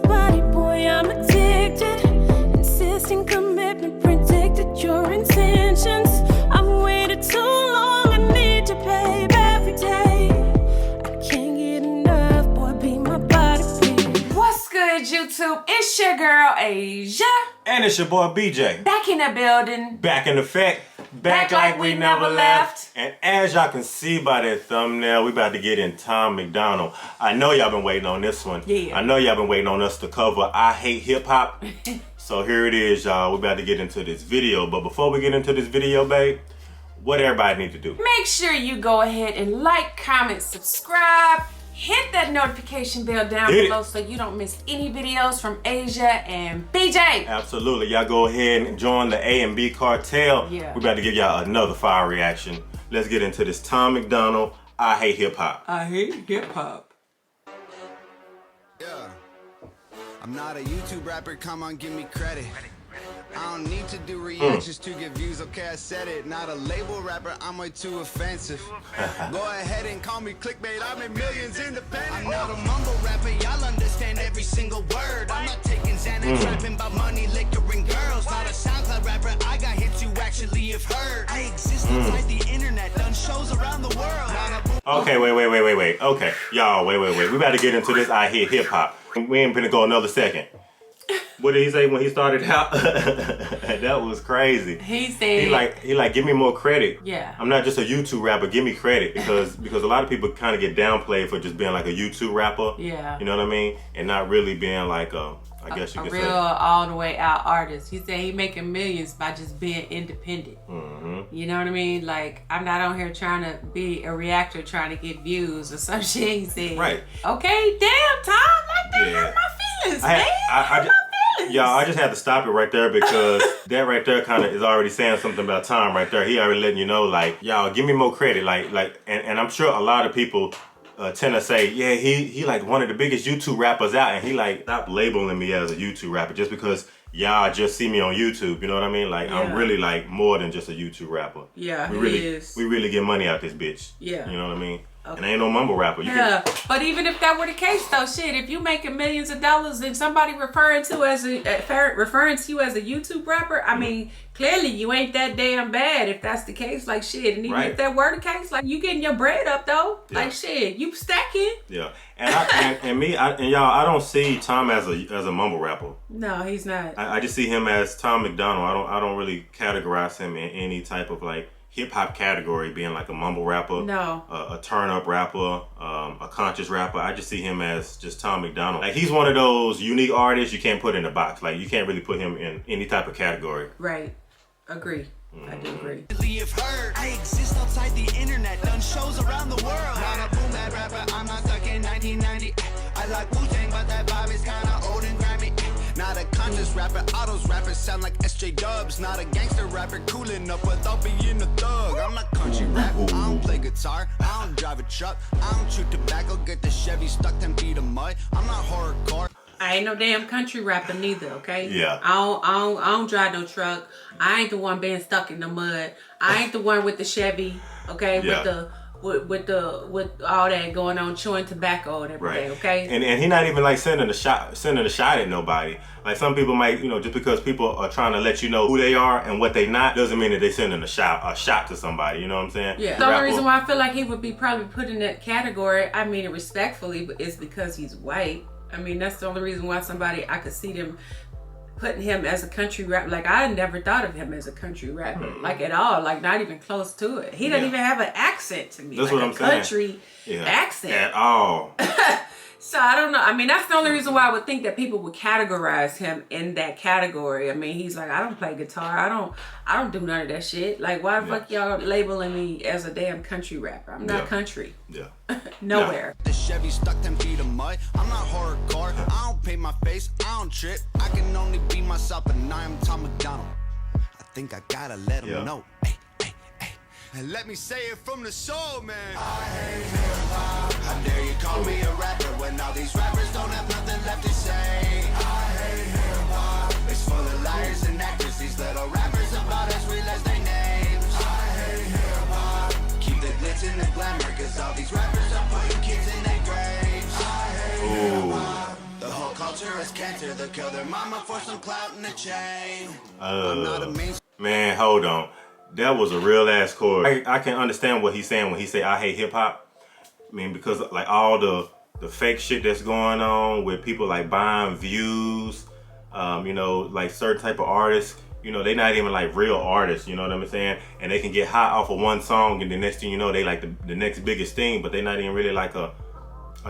body, boy, I'm addicted. Insisting commitment, predicted your intentions. I've waited too long, I need you, babe, every day. I can't get enough, boy, be my body, babe. What's good, YouTube? It's your girl, Asia. And it's your boy, BJ. Back in the building. Back in effect. Back like we never left. And as y'all can see by that thumbnail, we about to get in Tom Macdonald. I know y'all been waiting on this one. Yeah. I know y'all been waiting on us to cover I Hate Hip Hop. So here it is, y'all. We about to get into this video. But before we get into this video, babe, what everybody need to do? Make sure you go ahead and like, comment, subscribe. Hit that notification bell down below so you don't miss any videos from Asia and BJ. Absolutely. Y'all go ahead and join the A and B cartel. Yeah. We about to give y'all another fire reaction. Let's get into this Tom Macdonald, I Hate Hip Hop. I hate hip hop. Yeah. I'm not a YouTube rapper, come on, give me credit. I don't need to do reactions to get views, okay, I said it. Not a label rapper, I'm way too offensive. Go ahead and call me clickbait, I made millions independent. I'm not a mumble rapper, y'all understand every single word. I'm not taking Xanax, rapping about money, liquor, and girls. Not a SoundCloud rapper, I got hits you actually have heard. I exist inside the internet, done shows around the world. Okay, wait. Okay, y'all, wait. We about to get into this I Hate Hip Hop. We ain't finna go another second. What did he say when he started out? That was crazy. He said he like give me more credit. Yeah. I'm not just a YouTube rapper, give me credit because a lot of people kind of get downplayed for just being like a YouTube rapper. Yeah. You know what I mean? And not really being like I guess you could real say all the way out artist. He said he making millions by just being independent. You know what I mean? Like, I'm not on here trying to be a reactor trying to get views or some shit. He said, right. Okay, damn, Tom, like that hurt my feelings, man. I just had to stop it right there because that right there kind of is already saying something about Tom right there. He already letting you know, like, y'all give me more credit, and I'm sure a lot of people tend to say, yeah, he like one of the biggest YouTube rappers out, and he like stop labeling me as a YouTube rapper just because y'all just see me on YouTube. You know what I mean? Like, I'm really like more than just a YouTube rapper. Yeah, we really get money out this bitch. Yeah, you know what I mean? Okay. And I ain't no mumble rapper. But even if that were the case, though, shit, if you making millions of dollars and somebody referring to you as a YouTube rapper, I mean, clearly you ain't that damn bad if that's the case. Like, shit, and even if that were the case, like, you getting your bread up though. Yeah. Like, shit, you stacking. Yeah, and y'all, I don't see Tom as a mumble rapper. No, he's not. I just see him as Tom Macdonald. I don't really categorize him in any type of like hip-hop category, being like a mumble rapper, no, a turn-up rapper, a conscious rapper. I just see him as just Tom Macdonald. Like, he's one of those unique artists you can't put in a box. Like, you can't really put him in any type of category. Right. Agree. I do agree. I exist outside the internet, done shows around the world. Not a boom bap rapper, I'm not stuck in 1990. I like Wu-Tang, but that vibe is kinda old and grimy. Not a conscious rapper, autos rappers sound like SJ Dubs. Not a gangster rapper, cool enough without being a thug. I'm not country rap, I don't play guitar, I don't drive a truck, I don't chew tobacco, get the Chevy stuck 10 feet of mud. I'm not horrorcore. I ain't no damn country rapper neither, okay? Yeah. I don't drive no truck. I ain't the one being stuck in the mud. I ain't the one with the Chevy, okay? Yeah. With all that going on, chewing tobacco and everything, okay? And he not even like sending a shot at nobody. Like, some people might, just because people are trying to let you know who they are and what they not, doesn't mean that they sending a shot to somebody. You know what I'm saying? Yeah. The only reason why I feel like he would be probably put in that category, I mean it respectfully, but is because he's white. I mean, that's the only reason why I could see them putting him as a country rapper. Like, I never thought of him as a country rapper, like at all, like not even close to it. He doesn't even have an accent to me. That's like what I'm saying. Country accent at all. So I don't know. I mean, that's the only reason why I would think that people would categorize him in that category. I mean, he's like, I don't play guitar. I don't do none of that shit. Like, why the fuck y'all labeling me as a damn country rapper? I'm not country. Yeah. Nowhere. The Chevy stuck 10 feet of mud. I'm not horrorcore. I don't paint my face. I don't trip. I can only be myself, and I am Tom Macdonald. I think I gotta let him know. Hey. And let me say it from the soul, man. I hate hip-hop. How dare you call me a rapper when all these rappers don't have nothing left to say? I hate hip-hop. It's full of liars and actors. These little rappers about as real as they names. I hate hip-hop. Keep the glitz and the glamour, cause all these rappers are putting kids in their graves. I hate hip-hop. The whole culture cancerous cancer. They'll kill their mama for some clout in a chain. I'm not a main. Man, hold on. That was a real ass chord. I can understand what he's saying when he say I hate hip hop. I mean, because like all the fake shit that's going on with people like buying views, you know, like certain type of artists, you know, they not even like real artists, you know what I'm saying? And they can get hot off of one song and the next thing you know, they like the next biggest thing, but they not even really like a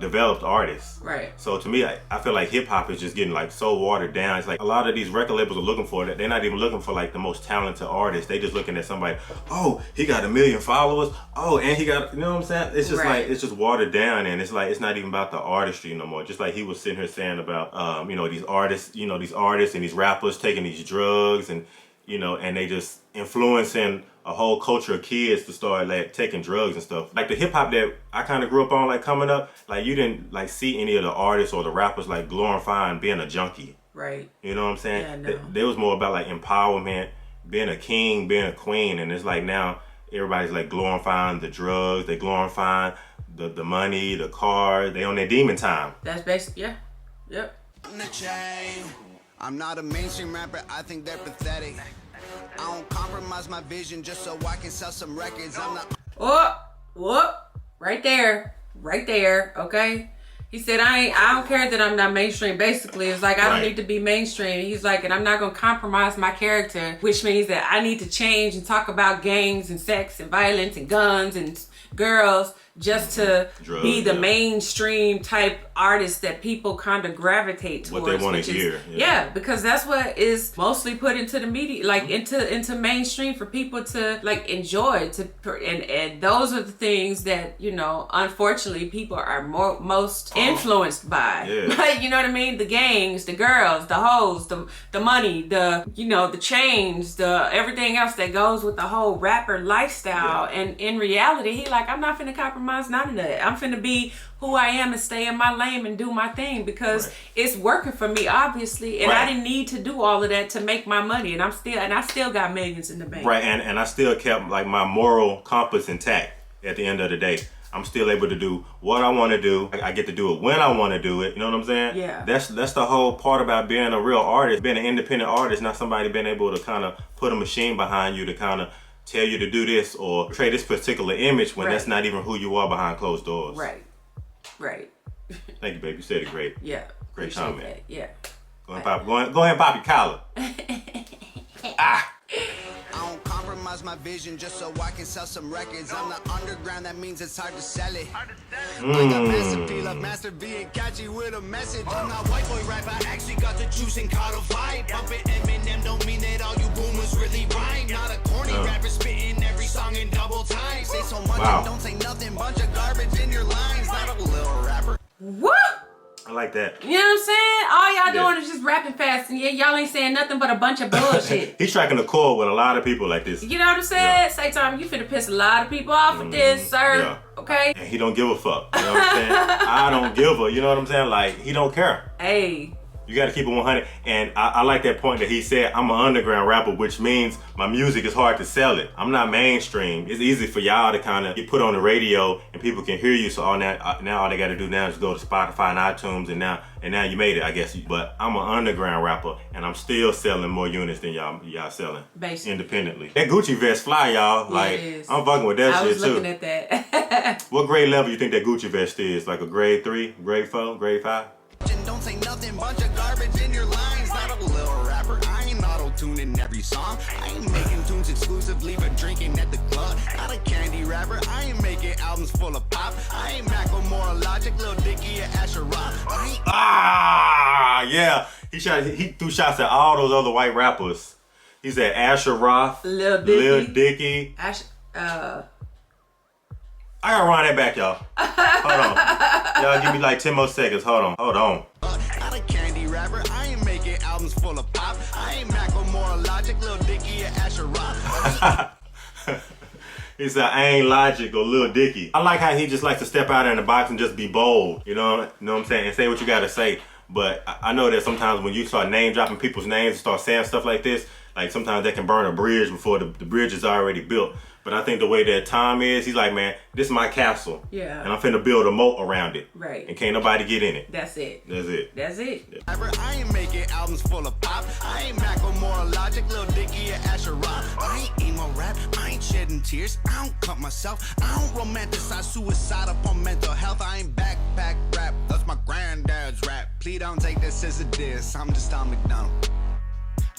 developed artist. Right. So to me, I feel like hip hop is just getting like so watered down. It's like a lot of these record labels are looking for that. They're not even looking for like the most talented artist. They just looking at somebody, oh, he got 1 million followers. Oh, and he got, you know what I'm saying? It's just like, it's just watered down, and it's like, it's not even about the artistry no more. Just like he was sitting here saying about, you know, these artists and these rappers taking these drugs and, you know, and they just influencing a whole culture of kids to start like taking drugs and stuff. Like the hip hop that I kind of grew up on, like coming up, like you didn't like see any of the artists or the rappers like glorifying being a junkie. Right. You know what I'm saying? Yeah, no. They was more about like empowerment, being a king, being a queen, and it's like now everybody's like glorifying the drugs, they glorifying the money, the car, they on their demon time. That's basic. Yeah. Yep. I'm not a mainstream rapper, I think they're pathetic. I don't compromise my vision just so I can sell some records. I'm not. Whoop. Right there. Okay. He said, I don't care that I'm not mainstream. Basically, it's like, I don't need to be mainstream. He's like, and I'm not going to compromise my character, which means that I need to change and talk about gangs and sex and violence and guns and girls just to be the mainstream type artist that people kind of gravitate towards. What they want to hear. Yeah, because that's what is mostly put into the media, like into mainstream for people to like enjoy. And those are the things that, you know, unfortunately people are most influenced by. Yeah. You know what I mean? The gangs, the girls, the hoes, the money, the, you know, the chains, the everything else that goes with the whole rapper lifestyle. Yeah. And in reality, he like, I'm not finna compromise none of that. I'm finna be who I am and stay in my lane and do my thing because it's working for me, obviously, and I didn't need to do all of that to make my money, and I still got millions in the bank. Right, and I still kept like my moral compass intact at the end of the day. I'm still able to do what I want to do. I get to do it when I want to do it. You know what I'm saying? Yeah. That's the whole part about being a real artist, being an independent artist, not somebody being able to kind of put a machine behind you to kind of tell you to do this or portray this particular image when that's not even who you are behind closed doors. Right. Thank you, babe. You said it great. Yeah. Great comment. That. Yeah. Go ahead and pop your collar. I don't compromise my vision just so I can sell some records. I'm the underground, that means it's hard to sell it. I got Master P, love Master B, and catch you with a message. I'm not white boy rap, I actually got the juice and caught a vibe. Bumping Eminem don't mean that all you boomers really rhyme. Not a corny rapper spitting every song in double time. Say so much and don't say nothing, bunch of garbage in your lines. Not a little rapper. What? I like that. You know what I'm saying? All y'all doing is just rapping fast, and y'all ain't saying nothing but a bunch of bullshit. He's striking a chord with a lot of people like this. You know what I'm saying? Yeah. Say, Tom, you finna piss a lot of people off with this, sir. Yeah. Okay? And he don't give a fuck. You know what I'm saying? I don't give a, you know what I'm saying? Like, he don't care. Hey. You got to keep it 100. And I like that point that he said, I'm an underground rapper, which means my music is hard to sell it. I'm not mainstream. It's easy for y'all to kind of get put on the radio and people can hear you. So now all they got to do now is go to Spotify and iTunes and now you made it, I guess. But I'm an underground rapper and I'm still selling more units than y'all selling. Basically. Independently. That Gucci vest fly, y'all. Like, I'm fucking with that shit too. I was looking at that. What grade level you think that Gucci vest is? Like a grade 3, grade 4, grade 5? Don't say nothing, bunch of garbage in your lines. Not a little rapper, I ain't auto-tuning every song. I ain't making tunes exclusively for drinking at the club. Not a candy rapper, I ain't making albums full of pop. I ain't Macklemore, Logic, Lil Dicky, or Asher Roth. Yeah. He threw shots at all those other white rappers. He said Asher Roth, Lil Dicky. I gotta run that back, y'all. Hold on. Y'all give me like 10 more seconds. Hold on. Not a candy rapper, I ain't making albums full of pop. I ain't Macklemore, Logic, Lil Dicky, or Asher Roth. He said, I ain't Logic or Lil Dicky. I like how he just likes to step out in the box and just be bold. You know what I'm saying? And say what you gotta say. But I know that sometimes when you start name dropping people's names and start saying stuff like this, like sometimes that can burn a bridge before the bridge is already built. But I think the way that Tom is, he's like, man, this is my castle. Yeah. And I'm finna build a moat around it. Right. And can't nobody get in it. That's it. That's it. That's it. Yeah. I ain't making albums full of pop. I ain't Macklemore, Logic, Lil Dicky, or Asher Rock. I ain't emo rap. I ain't shedding tears. I don't cut myself. I don't romanticize suicide upon mental health. I ain't backpack rap. That's my granddad's rap. Please don't take this as a diss. I'm just on McDonald.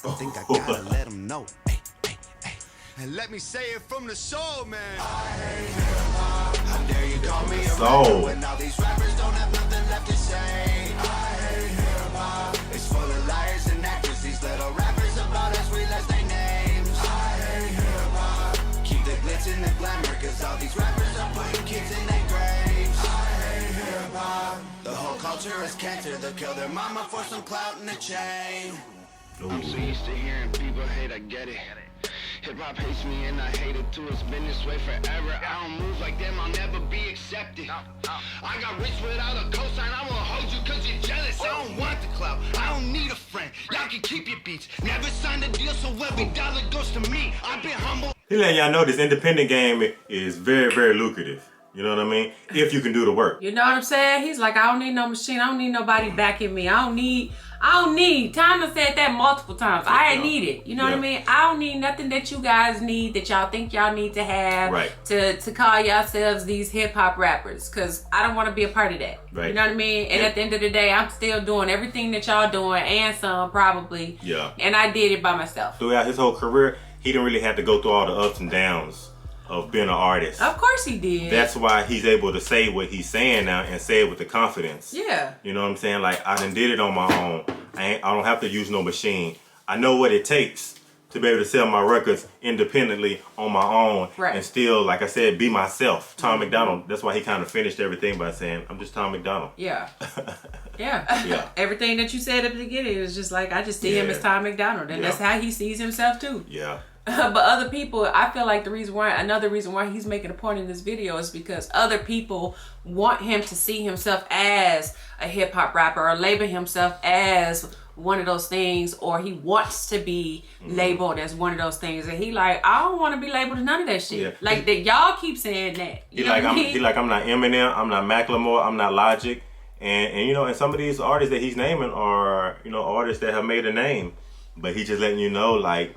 I think I gotta let him know. Hey, hey, hey. And let me say it from the soul, man. I hate hip-hop. How dare you call me a rapper when all these rappers don't have nothing left to say. I hate hip-hop. It's full of liars and actors. These little rappers about as real as they names. I hate hip-hop. Keep the glitz and the glamour, cause all these rappers are putting kids in their graves. I hate hip-hop. The whole culture is cancer. They'll kill their mama for some clout in a chain. I'm so used to hearing people hate, I get it. Hip-hop hates me and I hate it too. It's been this way forever. I don't move like them, I'll never be accepted. I got rich without a cosign. I won't hold you cause you're jealous. I don't want the clout, I don't need a friend. Y'all can keep your beats. Never signed a deal, so every dollar goes to me. I've been humble. He letting y'all know this independent game is very, very lucrative. You know what I mean? If you can do the work. You know what I'm saying? He's like, I don't need no machine. I don't need nobody backing me. I don't need. Tyler said that multiple times. I ain't need it. You know what I mean? I don't need nothing that you guys need, that y'all think y'all need to have to call yourselves these hip hop rappers. Cause I don't want to be a part of that. Right. You know what I mean? And at the end of the day, I'm still doing everything that y'all doing and some probably. Yeah. And I did it by myself. Throughout his whole career, he didn't really have to go through all the ups and downs of being an artist. Of course he did. That's why he's able to say what he's saying now and say it with the confidence. Yeah. You know what I'm saying? Like, I done did it on my own. I don't have to use no machine. I know what it takes to be able to sell my records independently on my own and still, like I said, be myself. Tom Macdonald. That's why he kind of finished everything by saying, I'm just Tom Macdonald. Yeah. Yeah. Everything that you said at the beginning is just like, I just see him as Tom Macdonald, and that's how he sees himself too. Yeah. But other people, I feel like another reason why he's making a point in this video is because other people want him to see himself as a hip hop rapper or label himself as one of those things, or he wants to be labeled as one of those things. And he like, I don't want to be labeled as none of that shit. Yeah. Like that, y'all keep saying that. He like, I'm not Eminem, I'm not Macklemore, I'm not Logic, and you know, and some of these artists that he's naming are, you know, artists that have made a name, but he just letting you know, like,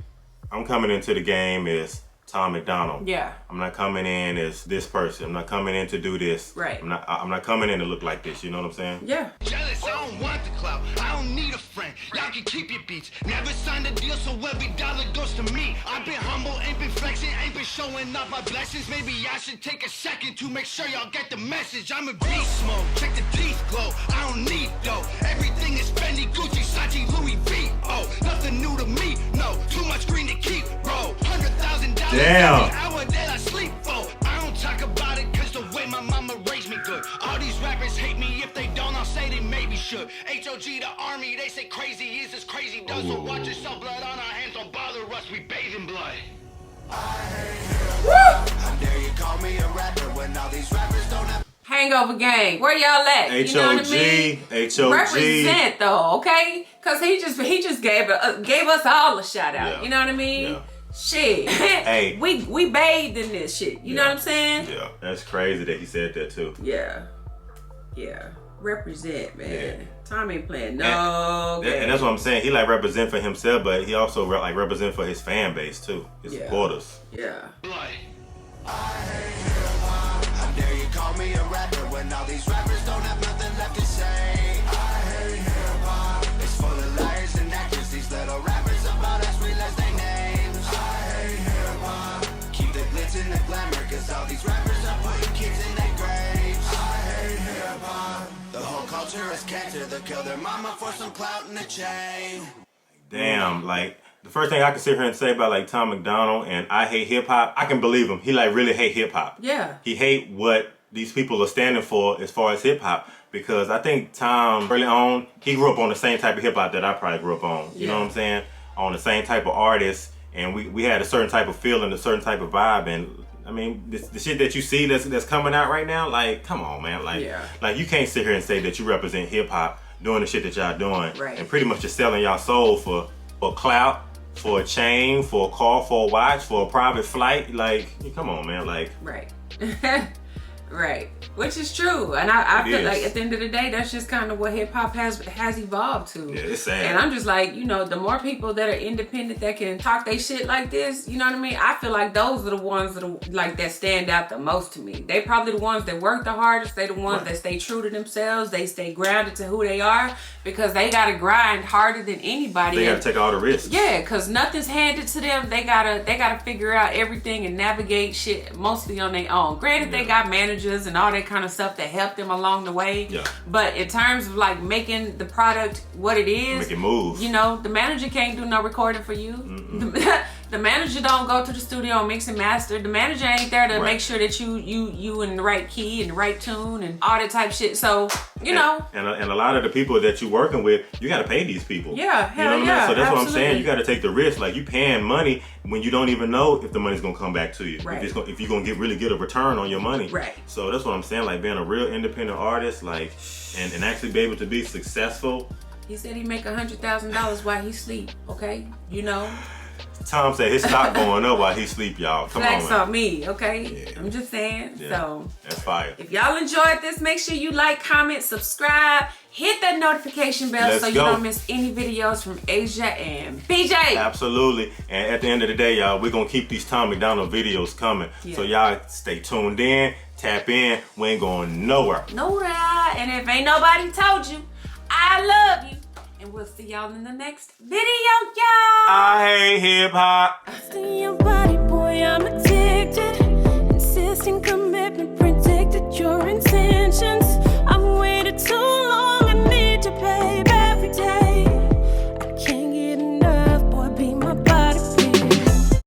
I'm coming into the game as Tom Macdonald. Yeah. I'm not coming in as this person. I'm not coming in to do this. Right. I'm not coming in to look like this. You know what I'm saying? Yeah. Jealous, I don't want the clout. I don't need a friend. Y'all can keep your beats. Never signed a deal, so every dollar goes to me. I've been humble, ain't been flexing, ain't been showing off my blessings. Maybe I should take a second to make sure y'all get the message. I'm a beast mode. Check the teeth glow. I don't need dough. Everything is Fendi, Gucci, Sachi, Louis V. Oh, nothing new to me. No, too much green to keep, bro. $100,000 Damn. every hour that I sleep for. I don't talk about it cause the way my mama raised me good. All these rappers hate me. If they don't, I'll say they maybe should. HOG, the army, they say crazy is as crazy does. So watch yourself, blood on our hands, don't bother us, we bathe in blood. How dare you call me a rapper when all these rappers don't have. Hangover gang, where y'all at? You know what I mean? HOG. Represent though, okay? Cause he just gave us all a shout out. Yeah. You know what I mean? Yeah. Shit. Hey. we bathed in this shit. You know what I'm saying? Yeah. That's crazy that he said that too. Yeah. Represent, man. Yeah. Tom ain't playing no game. And that's what I'm saying. He like represent for himself, but he also like represent for his fan base too, his supporters. Yeah. Blood. How dare you call me a rapper when all these rappers don't have nothing left to say? I hate hip-hop. It's full of liars and actors. These little rappers about as real as they names. I hate hip-hop. Keep the glitz and the glamour, cause all these rappers are putting kids in their graves. I hate hip-hop. The whole culture is cancer. They'll kill their mama for some clout in a chain. Damn, like the first thing I can sit here and say about like Tom Macdonald and I hate hip hop, I can believe him. He like really hate hip hop. Yeah. He hate what these people are standing for as far as hip hop, because I think Tom early on, he grew up on the same type of hip hop that I probably grew up on. You know what I'm saying? On the same type of artists, and we had a certain type of feeling, a certain type of vibe, and I mean, the shit that you see that's coming out right now, like, come on, man, like you can't sit here and say that you represent hip hop doing the shit that y'all doing. Right. And pretty much just selling y'all soul for clout, for a chain, for a car, for a watch, for a private flight. Like, come on, man. Like, right. Right, which is true, and I feel like at the end of the day, that's just kind of what hip hop has evolved to. Yeah, it's sad. And I'm just like, you know, the more people that are independent that can talk they shit like this, you know what I mean? I feel like those are the ones that are like that stand out the most to me. They probably the ones that work the hardest. They the ones that stay true to themselves. They stay grounded to who they are because they gotta grind harder than anybody. They gotta take all the risks. Yeah, cause nothing's handed to them. They gotta figure out everything and navigate shit mostly on their own. Granted, they got managers and all that kind of stuff that help them along the way. Yeah. But in terms of like making the product what it is, make it move. You know, the manager can't do no recording for you. The manager don't go to the studio and mix and master. The manager ain't there to make sure that you in the right key and the right tune and all that type shit. So you know, and a lot of the people that you're working with, you got to pay these people. Yeah, hell you know what I mean? So that's absolutely. what I'm saying. You got to take the risk. Like you paying money when you don't even know if the money's gonna come back to you. Right. If you're gonna get really get a return on your money. Right. So that's what I'm saying. Like being a real independent artist, like and actually be able to be successful. He said he make $100,000 while he sleep. Okay, you know. Tom said his stock going up while he sleep, y'all. Come Flex on, on me, okay? Yeah. I'm just saying. Yeah. So that's fire. if y'all enjoyed this, make sure you like, comment, subscribe, hit that notification bell so you don't miss any videos from Asia and BJ. Absolutely. And at the end of the day, y'all, we're gonna keep these Tom Macdonald videos coming. Yeah. So y'all stay tuned in, tap in. We ain't going nowhere. No doubt. And if ain't nobody told you, I love you. And we'll see y'all in the next video, y'all. I hate hip hop. See your body, boy, I'm addicted.